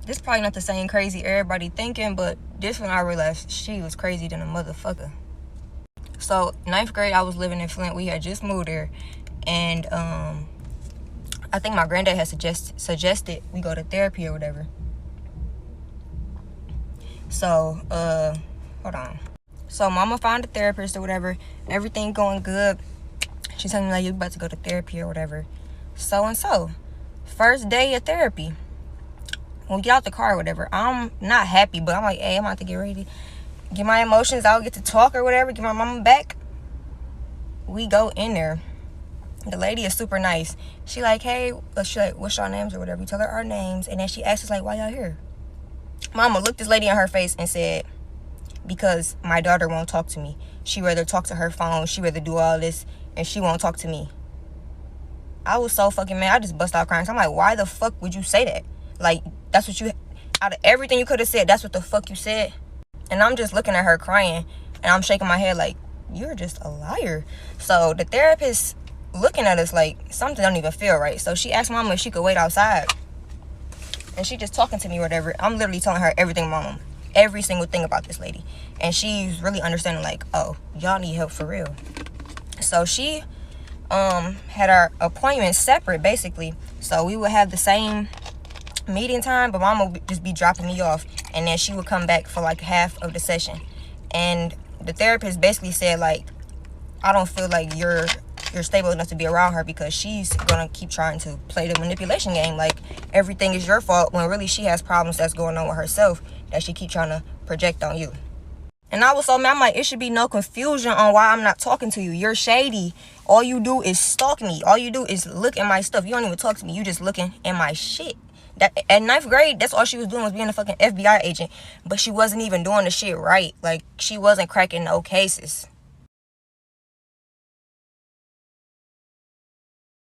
this probably not the same crazy everybody thinking, but this one I realized she was crazy than a motherfucker. So 9th grade, I was living in Flint. We had just moved there, and I think my granddad had suggested we go to therapy or whatever. So hold on. So mama found a therapist or whatever. Everything going good. She's telling me like, you about to go to therapy or whatever. So and so. First day of therapy. When we get out the car or whatever, I'm not happy, but I'm like, hey, I'm about to get ready. Get my emotions out, get to talk or whatever, get my mama back. We go in there. The lady is super nice. She like, hey, she like, what's y'all names or whatever. We tell her our names, and then she asks us like, why y'all here? Mama looked this lady in her face and said, because my daughter won't talk to me. She rather talk to her phone. She rather do all this, and she won't talk to me. I was so fucking mad. I just bust out crying. So I'm like, why the fuck would you say that? Like, that's what you, out of everything you could have said, that's what the fuck you said? And I'm just looking at her crying, and I'm shaking my head like, you're just a liar. So the therapist looking at us like something don't even feel right. So she asked mama if she could wait outside, and she just talking to me or whatever. I'm literally telling her everything, mama, every single thing about this lady, and she's really understanding like, oh, y'all need help for real. So she had our appointments separate basically, so we would have the same meeting time, but mama would just be dropping me off, and then she would come back for like half of the session. And the therapist basically said like, I don't feel like you're stable enough to be around her, because she's gonna keep trying to play the manipulation game, like everything is your fault, when really she has problems that's going on with herself that she keep trying to project on you. And I was so mad. I'm like, it should be no confusion on why I'm not talking to you. You're shady. All you do is stalk me. All you do is look at my stuff. You don't even talk to me. You just looking at my shit. That at 9th grade, that's all she was doing, was being a fucking FBI agent. But she wasn't even doing the shit right. Like, she wasn't cracking no cases.